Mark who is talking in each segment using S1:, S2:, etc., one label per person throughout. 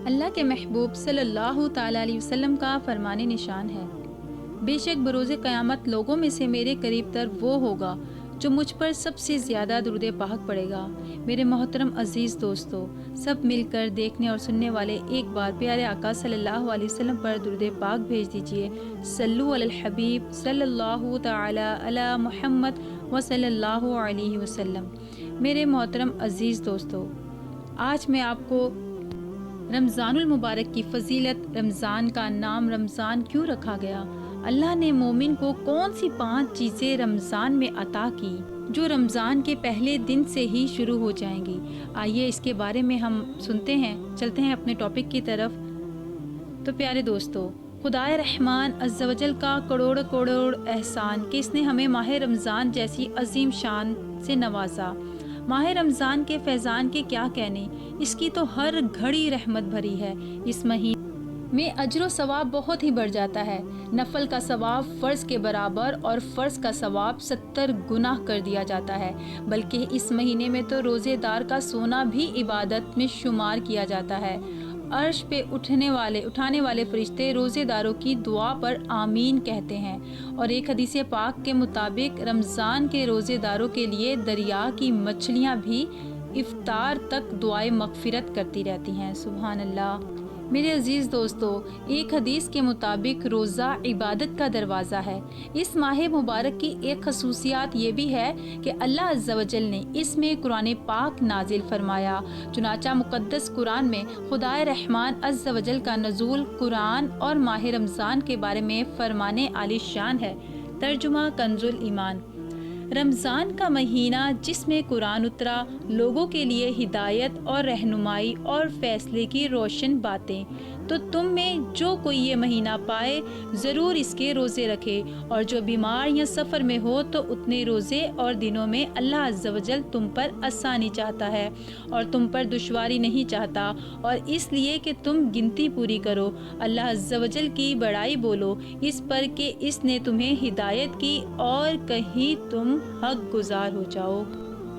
S1: اللہ کے محبوب صلی اللہ تعالیٰ علیہ وسلم کا فرمان نشان ہے، بے شک بروز قیامت لوگوں میں سے میرے قریب تر وہ ہوگا جو مجھ پر سب سے زیادہ درود پاک پڑے گا۔ میرے محترم عزیز دوستو، سب مل کر دیکھنے اور سننے والے ایک بار پیارے آقا صلی اللہ علیہ وسلم پر درود پاک بھیج دیجئے۔ صلو علی الحبیب صلی اللہ تعالی علی محمد و صلی اللہ علیہ وسلم۔ میرے محترم عزیز دوستو، آج میں آپ کو رمضان المبارک کی فضیلت، رمضان کا نام رمضان کیوں رکھا گیا، اللہ نے مومن کو کون سی 5 چیزیں رمضان میں عطا کی جو رمضان کے پہلے دن سے ہی شروع ہو جائیں گی، آئیے اس کے بارے میں ہم سنتے ہیں، چلتے ہیں اپنے ٹاپک کی طرف۔ تو پیارے دوستو، خدائے رحمان عز و جل کا کروڑ کروڑ احسان کہ اس نے ہمیں ماہ رمضان جیسی عظیم شان سے نوازا۔ ماہ رمضان کے فیضان کے کیا کہنے، اس کی تو ہر گھڑی رحمت بھری ہے۔ اس مہینے میں اجر و ثواب بہت ہی بڑھ جاتا ہے، نفل کا ثواب فرض کے برابر اور فرض کا ثواب 70 گنا کر دیا جاتا ہے، بلکہ اس مہینے میں تو روزے دار کا سونا بھی عبادت میں شمار کیا جاتا ہے۔ عرش پہ اٹھانے والے فرشتے روزے داروں کی دعا پر آمین کہتے ہیں، اور ایک حدیث پاک کے مطابق رمضان کے روزے داروں کے لیے دریا کی مچھلیاں بھی افطار تک دعائے مغفرت کرتی رہتی ہیں۔ سبحان اللہ۔ میرے عزیز دوستو، ایک حدیث کے مطابق روزہ عبادت کا دروازہ ہے۔ اس ماہ مبارک کی ایک خصوصیات یہ بھی ہے کہ اللہ عز و جل نے اس میں قرآن پاک نازل فرمایا، چنانچہ مقدس قرآن میں خدائے رحمان عز و جل کا نزول قرآن اور ماہ رمضان کے بارے میں فرمانے عالی شان ہے۔ ترجمہ کنز الایمان۔ رمضان کا مہینہ جس میں قرآن اترا، لوگوں کے لیے ہدایت اور رہنمائی اور فیصلے کی روشن باتیں، تو تم میں جو کوئی یہ مہینہ پائے ضرور اس کے روزے رکھے، اور جو بیمار یا سفر میں ہو تو اتنے روزے اور دنوں میں اللہ عز و جل تم پر آسانی چاہتا ہے اور تم پر دشواری نہیں چاہتا، اور اس لیے کہ تم گنتی پوری کرو، اللہ عز و جل کی بڑائی بولو اس پر کہ اس نے تمہیں ہدایت کی اور کہیں تم حق گزار ہو جاؤ۔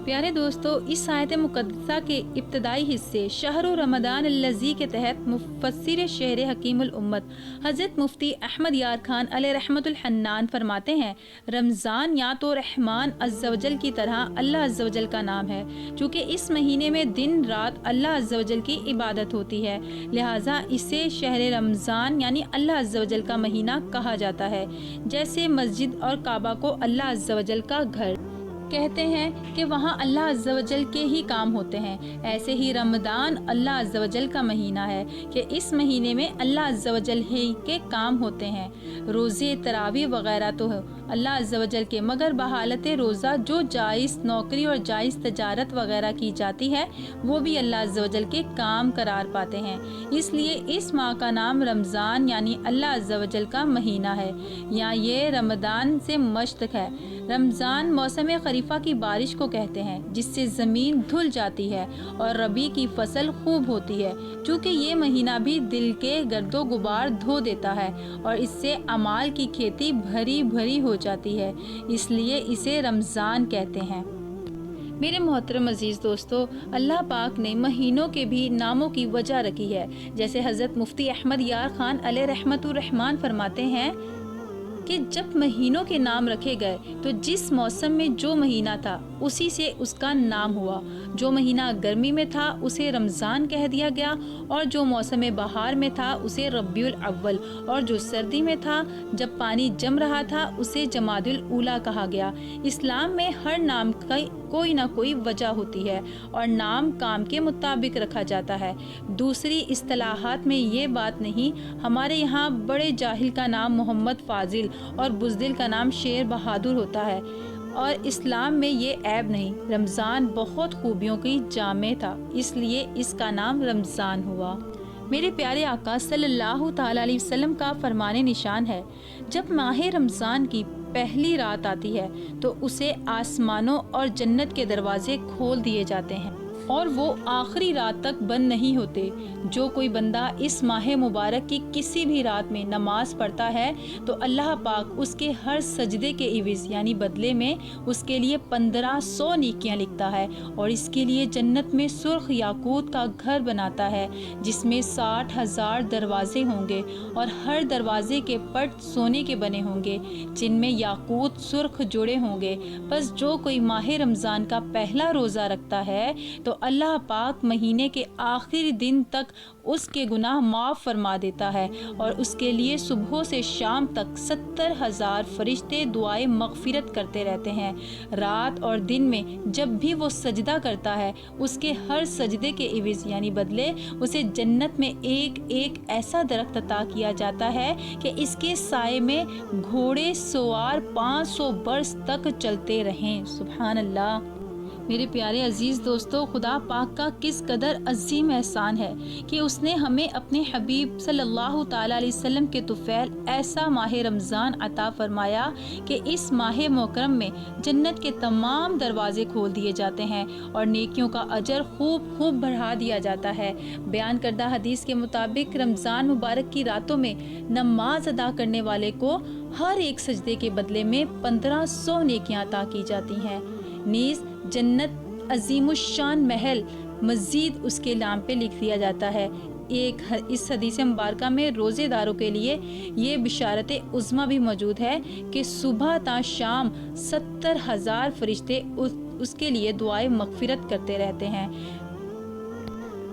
S1: پیارے دوستو، اس آیت مقدسہ کے ابتدائی حصے شہر رمضان الذی کے تحت مفسر شہر حکیم الامت حضرت مفتی احمد یار خان علیہ رحمت الحنان فرماتے ہیں، رمضان یا تو رحمان عز و جل کی طرح اللہ عز و جل کا نام ہے، چونکہ اس مہینے میں دن رات اللہ عز و جل کی عبادت ہوتی ہے، لہٰذا اسے شہر رمضان یعنی اللہ عز و جل کا مہینہ کہا جاتا ہے۔ جیسے مسجد اور کعبہ کو اللہ عز و جل کا گھر کہتے ہیں کہ وہاں اللہ عز و جل کے ہی کام ہوتے ہیں، ایسے ہی رمضان اللہ عز و جل کا مہینہ ہے کہ اس مہینے میں اللہ عز و جل ہی کے کام ہوتے ہیں۔ روزے، تراویح وغیرہ تو اللہ عز و جل کے، مگر بحالت روزہ جو جائز نوکری اور جائز تجارت وغیرہ کی جاتی ہے وہ بھی اللہ عز و جل کے کام قرار پاتے ہیں، اس لیے اس ماہ کا نام رمضان یعنی اللہ عز و جل کا مہینہ ہے، یا یہ رمضان سے مشتق ہے۔ رمضان موسم خریفہ کی بارش کو کہتے ہیں جس سے زمین دھل جاتی ہے اور ربیع کی فصل خوب ہوتی ہے، چونکہ یہ مہینہ بھی دل کے گرد و غبار دھو دیتا ہے اور اس سے اعمال کی کھیتی بھری بھری ہو جاتی ہے، اس لیے اسے رمضان کہتے ہیں۔ میرے محترم عزیز دوستو، اللہ پاک نے مہینوں کے بھی ناموں کی وجہ رکھی ہے، جیسے حضرت مفتی احمد یار خان علیہ رحمت الرحمان فرماتے ہیں کہ جب مہینوں کے نام رکھے گئے تو جس موسم میں جو مہینہ تھا اسی سے اس کا نام ہوا، جو مہینہ گرمی میں تھا اسے رمضان کہہ دیا گیا، اور جو موسم بہار میں تھا اسے ربیع الاول، اور جو سردی میں تھا جب پانی جم رہا تھا اسے جمادی الاولیٰ کہا گیا۔ اسلام میں ہر نام کا کوئی نہ کوئی وجہ ہوتی ہے اور نام کام کے مطابق رکھا جاتا ہے۔ دوسری اصطلاحات میں یہ بات نہیں، ہمارے یہاں بڑے جاہل کا نام محمد فاضل اور بزدل کا نام شیر بہادر ہوتا ہے، اور اسلام میں یہ عیب نہیں، رمضان بہت خوبیوں کی جامع تھا، اس لیے اس کا نام رمضان ہوا۔ میرے پیارے آقا صلی اللہ تعالیٰ علیہ وسلم کا فرمان نشان ہے، جب ماہ رمضان کی پہلی رات آتی ہے تو اسے آسمانوں اور جنت کے دروازے کھول دیے جاتے ہیں، اور وہ آخری رات تک بند نہیں ہوتے۔ جو کوئی بندہ اس ماہ مبارک کی کسی بھی رات میں نماز پڑھتا ہے تو اللہ پاک اس کے ہر سجدے کے عوض یعنی بدلے میں اس کے لیے 1500 نیکیاں لکھتا ہے، اور اس کے لیے جنت میں سرخ یاقوت کا گھر بناتا ہے جس میں 60,000 دروازے ہوں گے، اور ہر دروازے کے پٹ سونے کے بنے ہوں گے جن میں یاقوت سرخ جڑے ہوں گے۔ بس جو کوئی ماہ رمضان کا پہلا روزہ رکھتا ہے تو اللہ پاک مہینے کے آخری دن تک اس کے گناہ معاف فرما دیتا ہے، اور اس کے لیے صبح سے شام تک 70,000 فرشتے دعائیں مغفرت کرتے رہتے ہیں۔ رات اور دن میں جب بھی وہ سجدہ کرتا ہے اس کے ہر سجدے کے عوض یعنی بدلے اسے جنت میں ایک ایک ایسا درخت عطا کیا جاتا ہے کہ اس کے سائے میں گھوڑے سوار 500 برس تک چلتے رہیں۔ سبحان اللہ۔ میرے پیارے عزیز دوستو، خدا پاک کا کس قدر عظیم احسان ہے کہ اس نے ہمیں اپنے حبیب صلی اللہ تعالیٰ علیہ وسلم کے طفیل ایسا ماہ رمضان عطا فرمایا کہ اس ماہ مکرم میں جنت کے تمام دروازے کھول دیے جاتے ہیں اور نیکیوں کا اجر خوب بڑھا دیا جاتا ہے۔ بیان کردہ حدیث کے مطابق رمضان مبارک کی راتوں میں نماز ادا کرنے والے کو ہر ایک سجدے کے بدلے میں 1500 نیکیاں عطا کی جاتی ہیں۔ نیز جنت عظیم الشان محل مزید اس کے نام پہ لکھ دیا جاتا ہے۔ اس حدیث مبارکہ میں روزے داروں کے لیے یہ بشارت عظمیٰ بھی موجود ہے کہ صبح تا شام 70,000 فرشتے اس کے لیے دعائیں مغفرت کرتے رہتے ہیں۔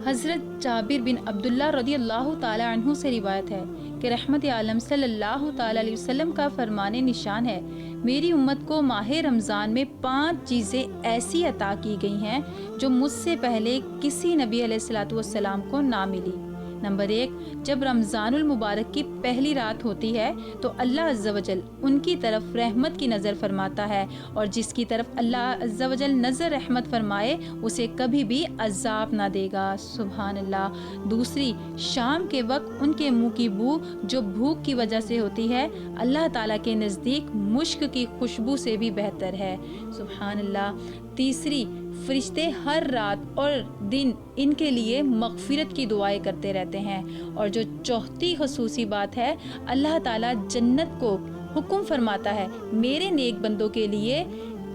S1: حضرت جابر بن عبداللہ رضی اللہ تعالی عنہ سے روایت ہے کہ رحمت عالم صلی اللہ تعالی علیہ وسلم کا فرمان نشان ہے، میری امت کو ماہ رمضان میں 5 چیزیں ایسی عطا کی گئی ہیں جو مجھ سے پہلے کسی نبی علیہ الصلوۃ والسلام کو نہ ملی۔ نمبر 1، جب رمضان المبارک کی پہلی رات ہوتی ہے تو اللہ عز و جل ان کی طرف رحمت کی نظر فرماتا ہے، اور جس کی طرف اللہ عز و جل نظر رحمت فرمائے اسے کبھی بھی عذاب نہ دے گا۔ سبحان اللہ۔ دوسری، شام کے وقت ان کے منہ کی بو جو بھوک کی وجہ سے ہوتی ہے اللہ تعالیٰ کے نزدیک مشک کی خوشبو سے بھی بہتر ہے۔ سبحان اللہ۔ تیسری، فرشتے ہر رات اور دن ان کے لیے مغفرت کی دعائیں کرتے رہتے ہیں۔ اور جو چوتھی خصوصی بات ہے، اللہ تعالیٰ جنت کو حکم فرماتا ہے، میرے نیک بندوں کے لیے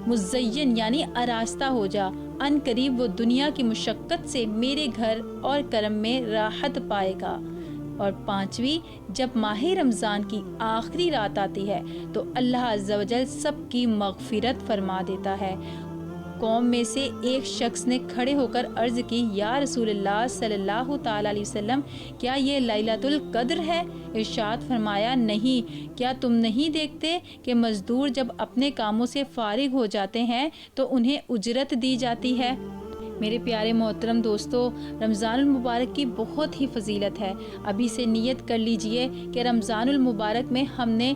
S1: مزین یعنی آراستہ ہو جا، ان قریب وہ دنیا کی مشقت سے میرے گھر اور کرم میں راحت پائے گا۔ اور 5ویں، جب ماہ رمضان کی آخری رات آتی ہے تو اللہ عز و جل سب کی مغفرت فرما دیتا ہے۔ قوم میں سے ایک شخص نے کھڑے ہو کر عرض کی، یا رسول اللہ صلی اللہ تعالی علیہ وسلم، کیا یہ لیلۃ القدر ہے؟ ارشاد فرمایا، نہیں، کیا تم نہیں دیکھتے کہ مزدور جب اپنے کاموں سے فارغ ہو جاتے ہیں تو انہیں اجرت دی جاتی ہے؟ میرے پیارے محترم دوستو، رمضان المبارک کی بہت ہی فضیلت ہے۔ ابھی سے نیت کر لیجئے کہ رمضان المبارک میں ہم نے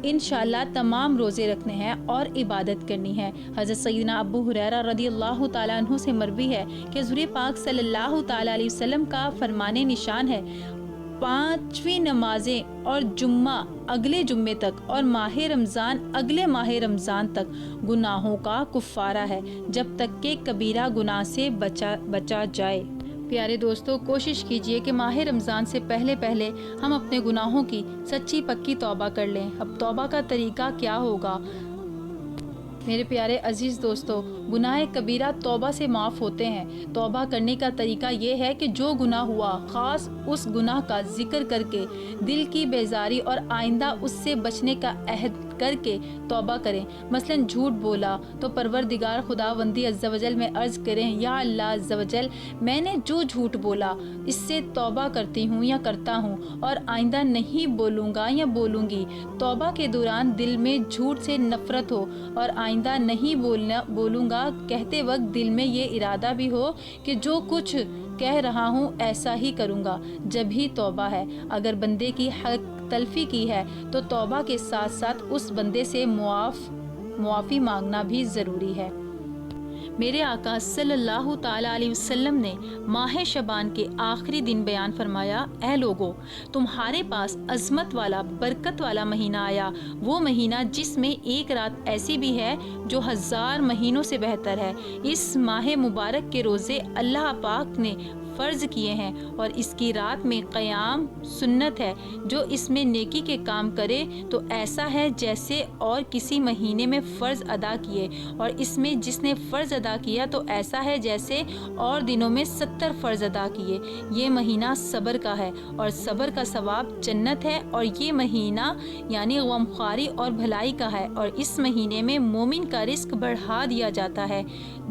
S1: انشاءاللہ تمام روزے رکھنے ہیں اور عبادت کرنی ہے۔ حضرت سیدنا ابو ہریرہ رضی اللہ تعالیٰ عنہ سے مروی ہے کہ حضور پاک صلی اللہ تعالیٰ علیہ وسلم کا فرمان نشان ہے، 5ویں نمازیں اور جمعہ اگلے جمعے تک اور ماہ رمضان اگلے ماہ رمضان تک گناہوں کا کفارہ ہے جب تک کہ کبیرہ گناہ سے بچا جائے۔ پیارے دوستو، کوشش کیجئے کہ ماہ رمضان سے پہلے ہم اپنے گناہوں کی سچی پکی توبہ کر لیں۔ اب توبہ کا طریقہ کیا ہوگا؟ میرے پیارے عزیز دوستو، گناہ کبیرہ توبہ سے معاف ہوتے ہیں۔ توبہ کرنے کا طریقہ یہ ہے کہ جو گناہ ہوا خاص اس گناہ کا ذکر کر کے دل کی بیزاری اور آئندہ اس سے بچنے کا عہد کر کے توبہ کریں۔ مثلا جھوٹ بولا تو پروردگار خداوندی عز و جل میں عرض کریں، یا اللہ عز و جل، میں نے جو جھوٹ بولا اس سے توبہ کرتی ہوں یا کرتا ہوں اور آئندہ نہیں بولوں گا یا بولوں گی۔ توبہ کے دوران دل میں جھوٹ سے نفرت ہو اور آئندہ نہیں بولوں گا کہتے وقت دل میں یہ ارادہ بھی ہو کہ جو کچھ کہہ رہا ہوں ایسا ہی کروں گا، جب ہی توبہ ہے۔ اگر بندے کی حق تلفی کی ہے تو توبہ کے ساتھ ساتھ اس بندے سے معافی مانگنا بھی ضروری ہے۔ میرے آقا صلی اللہ تعالیٰ علیہ وسلم نے ماہ شعبان کے آخری دن بیان فرمایا، اے لوگو، تمہارے پاس عظمت والا برکت والا مہینہ آیا، وہ مہینہ جس میں ایک رات ایسی بھی ہے جو 1000 مہینوں سے بہتر ہے۔ اس ماہ مبارک کے روزے اللہ پاک نے فرض کیے ہیں اور اس کی رات میں قیام سنت ہے۔ جو اس میں نیکی کے کام کرے تو ایسا ہے جیسے اور کسی مہینے میں فرض ادا کیے، اور اس میں جس نے فرض ادا کیا تو ایسا ہے جیسے اور دنوں میں 70 فرض ادا کیے۔ یہ مہینہ صبر کا ہے اور صبر کا ثواب جنت ہے، اور یہ مہینہ یعنی غمخواری اور بھلائی کا ہے، اور اس مہینے میں مومن کا رزق بڑھا دیا جاتا ہے۔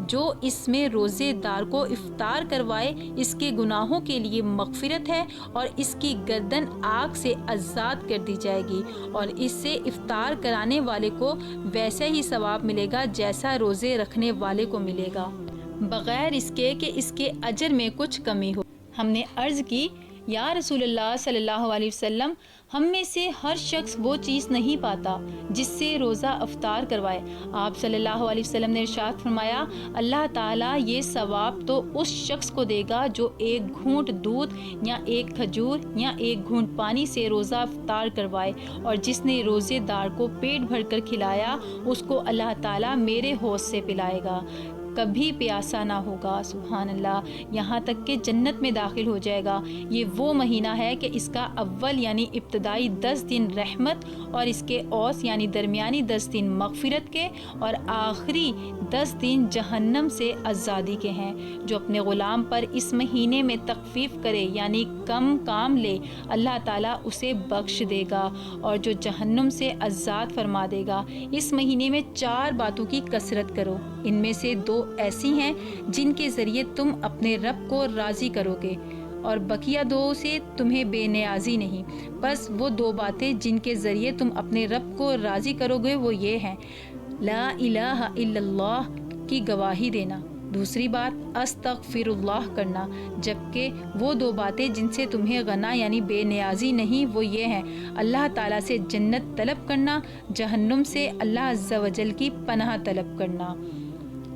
S1: جو اس میں روزے دار کو افطار کروائے اس کے گناہوں کے لیے مغفرت ہے، اور اس کی گردن آگ سے آزاد کر دی جائے گی، اور اس سے افطار کرانے والے کو ویسے ہی ثواب ملے گا جیسا روزے رکھنے والے کو ملے گا، بغیر اس کے کہ اس کے اجر میں کچھ کمی ہو۔ ہم نے عرض کی، یا رسول اللہ صلی اللہ علیہ وسلم، ہم میں سے ہر شخص وہ چیز نہیں پاتا جس سے روزہ افطار کروائے۔ آپ صلی اللہ علیہ وسلم نے ارشاد فرمایا، اللہ تعالیٰ یہ ثواب تو اس شخص کو دے گا جو ایک گھونٹ دودھ یا ایک کھجور یا ایک گھونٹ پانی سے روزہ افطار کروائے، اور جس نے روزے دار کو پیٹ بھر کر کھلایا اس کو اللہ تعالیٰ میرے حوض سے پلائے گا، کبھی پیاسا نہ ہوگا۔ سبحان اللہ، یہاں تک کہ جنت میں داخل ہو جائے گا۔ یہ وہ مہینہ ہے کہ اس کا اول یعنی ابتدائی 10 دن رحمت، اور اس کے اوس یعنی درمیانی 10 دن مغفرت کے، اور آخری 10 دن جہنم سے آزادی کے ہیں۔ جو اپنے غلام پر اس مہینے میں تخفیف کرے یعنی کم کام لے، اللہ تعالیٰ اسے بخش دے گا اور جو جہنم سے آزاد فرما دے گا۔ اس مہینے میں 4 باتوں کی کثرت کرو، ان میں سے 2 ایسی ہیں جن کے ذریعے تم اپنے رب کو راضی کرو گے، اور بقیہ 2 سے تمہیں بے نیازی نہیں۔ بس وہ 2 باتیں جن کے ذریعے تم اپنے رب کو راضی کرو گے وہ یہ ہیں: لا الہ الا اللہ کی گواہی دینا، دوسری بات استغفر اللہ کرنا، جبکہ وہ 2 باتیں جن سے تمہیں غنا یعنی بے نیازی نہیں وہ یہ ہیں: اللہ تعالیٰ سے جنت طلب کرنا، جہنم سے اللہ عز و جل کی پناہ طلب کرنا۔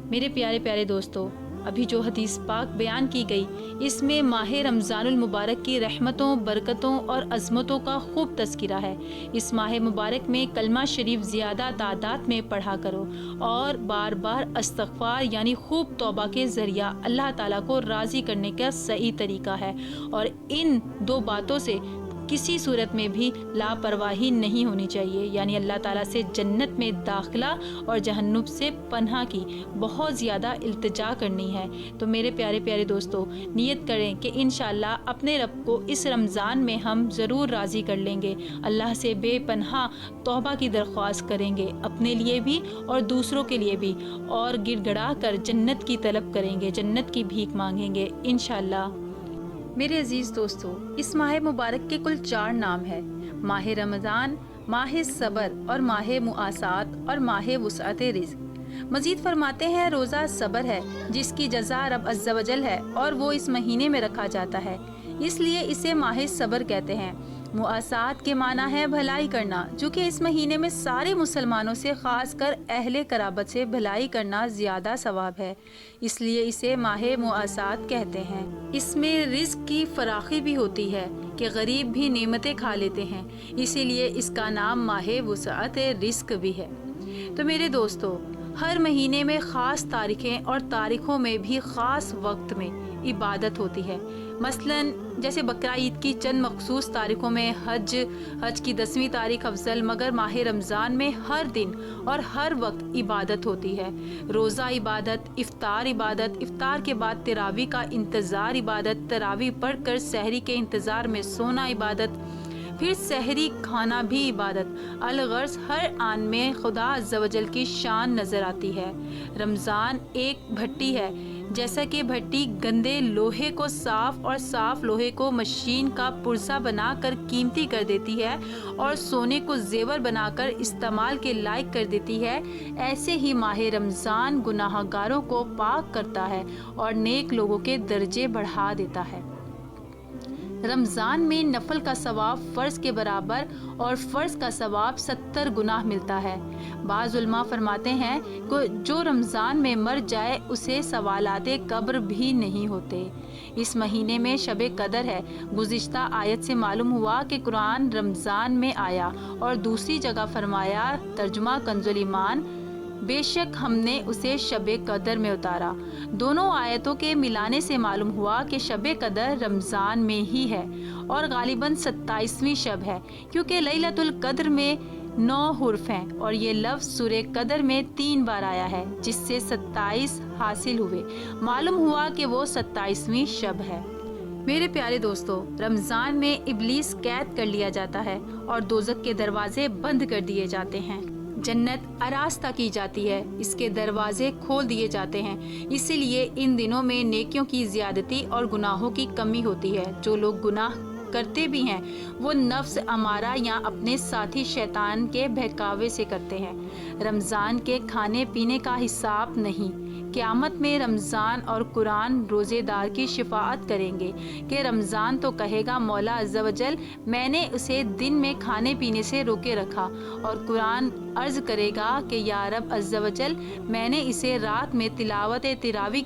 S1: میرے پیارے پیارے دوستو، ابھی جو حدیث پاک بیان کی گئی اس میں ماہ رمضان المبارک کی رحمتوں، برکتوں اور عظمتوں کا خوب تذکرہ ہے۔ اس ماہ مبارک میں کلمہ شریف زیادہ تعداد میں پڑھا کرو، اور بار بار استغفار یعنی خوب توبہ کے ذریعہ اللہ تعالیٰ کو راضی کرنے کا صحیح طریقہ ہے، اور ان 2 باتوں سے کسی صورت میں بھی لاپرواہی نہیں ہونی چاہیے، یعنی اللہ تعالیٰ سے جنت میں داخلہ اور جہنم سے پناہ کی بہت زیادہ التجا کرنی ہے۔ تو میرے پیارے پیارے دوستو، نیت کریں کہ انشاءاللہ اپنے رب کو اس رمضان میں ہم ضرور راضی کر لیں گے، اللہ سے بے پناہ توبہ کی درخواست کریں گے، اپنے لیے بھی اور دوسروں کے لیے بھی، اور گڑ گڑا کر جنت کی طلب کریں گے، جنت کی بھیک مانگیں گے انشاءاللہ۔ میرے عزیز دوستو، اس ماہ مبارک کے کل 4 نام ہیں: ماہ رمضان، ماہ صبر، اور ماہ مؤاسات، اور ماہ وسعت رزق۔ مزید فرماتے ہیں، روزہ صبر ہے جس کی جزا رب عز و جل ہے، اور وہ اس مہینے میں رکھا جاتا ہے، اس لیے اسے ماہ صبر کہتے ہیں۔ مؤاسات کے معنی ہے بھلائی کرنا، جو کہ اس مہینے میں سارے مسلمانوں سے خاص کر اہل قرابت سے بھلائی کرنا زیادہ ثواب ہے، اس لیے اسے ماہ مؤاسات کہتے ہیں۔ اس میں رزق کی فراخی بھی ہوتی ہے کہ غریب بھی نعمتیں کھا لیتے ہیں، اسی لیے اس کا نام ماہ وسعت رزق بھی ہے۔ تو میرے دوستو، ہر مہینے میں خاص تاریخیں اور تاریخوں میں بھی خاص وقت میں عبادت ہوتی ہے۔ مثلاً جیسے بقرہ عید کی چند مخصوص تاریخوں میں حج کی 10ویں تاریخ افضل، مگر ماہ رمضان میں ہر دن اور ہر وقت عبادت ہوتی ہے۔ روزہ عبادت، افطار عبادت، افطار کے بعد تراویح کا انتظار عبادت، تراویح پڑھ کر سحری کے انتظار میں سونا عبادت، پھر سحری کھانا بھی عبادت۔ الغرض ہر آن میں خدا عز و جل کی شان نظر آتی ہے۔ رمضان ایک بھٹی ہے، جیسا کہ بھٹی گندے لوہے کو صاف اور صاف لوہے کو مشین کا پرزہ بنا کر قیمتی کر دیتی ہے اور سونے کو زیور بنا کر استعمال کے لائق کر دیتی ہے، ایسے ہی ماہ رمضان گناہ گاروں کو پاک کرتا ہے اور نیک لوگوں کے درجے بڑھا دیتا ہے۔ رمضان میں نفل کا ثواب فرض کے برابر اور فرض کا ثواب 70 گنا ملتا ہے۔ بعض علماء فرماتے ہیں کہ جو رمضان میں مر جائے اسے سوالات قبر بھی نہیں ہوتے۔ اس مہینے میں شب قدر ہے۔ گزشتہ آیت سے معلوم ہوا کہ قرآن رمضان میں آیا، اور دوسری جگہ فرمایا، ترجمہ کنز ایمان، بے شک ہم نے اسے شب قدر میں اتارا۔ دونوں آیتوں کے ملانے سے معلوم ہوا کہ شب قدر رمضان میں ہی ہے اور غالباً 27ویں شب ہے، کیونکہ لیلۃ القدر میں 9 حرف ہیں اور یہ لفظ سورہ قدر میں 3 بار آیا ہے، جس سے 27 حاصل ہوئے۔ معلوم ہوا کہ وہ 27ویں شب ہے۔ میرے پیارے دوستو، رمضان میں ابلیس قید کر لیا جاتا ہے اور دوزخ کے دروازے بند کر دیے جاتے ہیں۔ جنت آراستہ کی جاتی ہے، اس کے دروازے کھول دیے جاتے ہیں۔ اسی لیے ان دنوں میں نیکیوں کی زیادتی اور گناہوں کی کمی ہوتی ہے۔ جو لوگ گناہ کرتے بھی ہیں وہ نفس امارہ یا اپنے ساتھی شیطان کے بہکاوے سے کرتے ہیں۔ رمضان کے کھانے پینے کا حساب نہیں۔ قیامت میں رمضان اور قرآن روزے دار کی شفاعت کریں گے کہ رمضان تو کہے گا، مولا عز و جل، میں نے اسے دن میں کھانے پینے سے روکے رکھا، اور قرآن عرض کرے گا کہ یا رب عز و جل، میں نے اسے رات میں تلاوت تراویح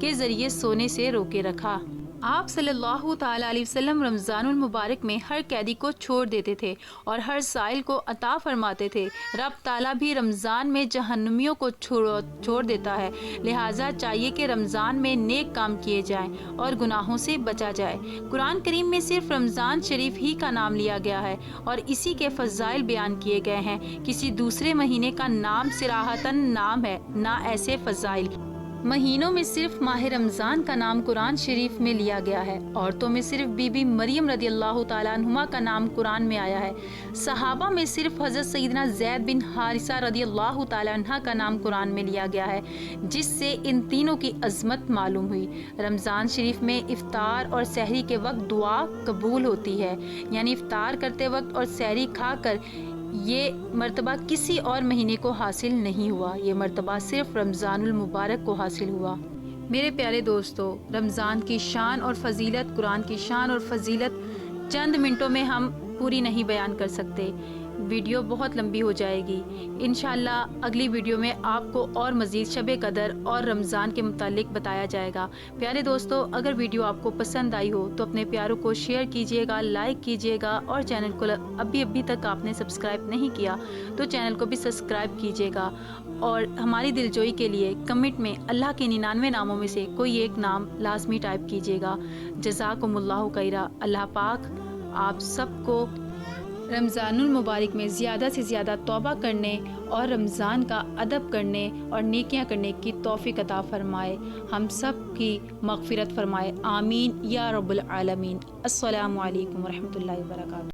S1: کے ذریعے سونے سے روکے رکھا۔ آپ صلی اللہ تعالیٰ علیہ وسلم رمضان المبارک میں ہر قیدی کو چھوڑ دیتے تھے اور ہر سائل کو عطا فرماتے تھے۔ رب تعالیٰ بھی رمضان میں جہنمیوں کو چھوڑ دیتا ہے، لہٰذا چاہیے کہ رمضان میں نیک کام کیے جائیں اور گناہوں سے بچا جائے۔ قرآن کریم میں صرف رمضان شریف ہی کا نام لیا گیا ہے اور اسی کے فضائل بیان کیے گئے ہیں۔ کسی دوسرے مہینے کا نام صراحتاً نام ہے، نہ ایسے فضائل۔ مہینوں میں صرف ماہ رمضان کا نام قرآن شریف میں لیا گیا ہے۔ عورتوں میں صرف بی بی مریم رضی اللہ تعالیٰ عنہما کا نام قرآن میں آیا ہے۔ صحابہ میں صرف حضرت سیدنا زید بن حارثہ رضی اللہ تعالیٰ عنہ کا نام قرآن میں لیا گیا ہے، جس سے ان تینوں کی عظمت معلوم ہوئی۔ رمضان شریف میں افطار اور سحری کے وقت دعا قبول ہوتی ہے، یعنی افطار کرتے وقت اور سحری کھا کر یہ مرتبہ کسی اور مہینے کو حاصل نہیں ہوا، یہ مرتبہ صرف رمضان المبارک کو حاصل ہوا۔ میرے پیارے دوستو، رمضان کی شان اور فضیلت، قرآن کی شان اور فضیلت چند منٹوں میں ہم پوری نہیں بیان کر سکتے، ویڈیو بہت لمبی ہو جائے گی۔ انشاءاللہ اگلی ویڈیو میں آپ کو اور مزید شب قدر اور رمضان کے متعلق بتایا جائے گا۔ پیارے دوستو، اگر ویڈیو آپ کو پسند آئی ہو تو اپنے پیاروں کو شیئر کیجیے گا، لائک کیجیے گا، اور چینل کو ابھی تک آپ نے سبسکرائب نہیں کیا تو چینل کو بھی سبسکرائب کیجیے گا، اور ہماری دلجوئی کے لیے کمنٹ میں اللہ کے 99 ناموں میں سے کوئی ایک نام لازمی ٹائپ کیجیے گا۔ جزاکم اللہ خیرا۔ اللہ پاک آپ سب کو رمضان المبارک میں زیادہ سے زیادہ توبہ کرنے اور رمضان کا ادب کرنے اور نیکیاں کرنے کی توفیق عطا فرمائے، ہم سب کی مغفرت فرمائے، آمین یا رب العالمین۔ السلام علیکم ورحمۃ اللہ وبرکاتہ۔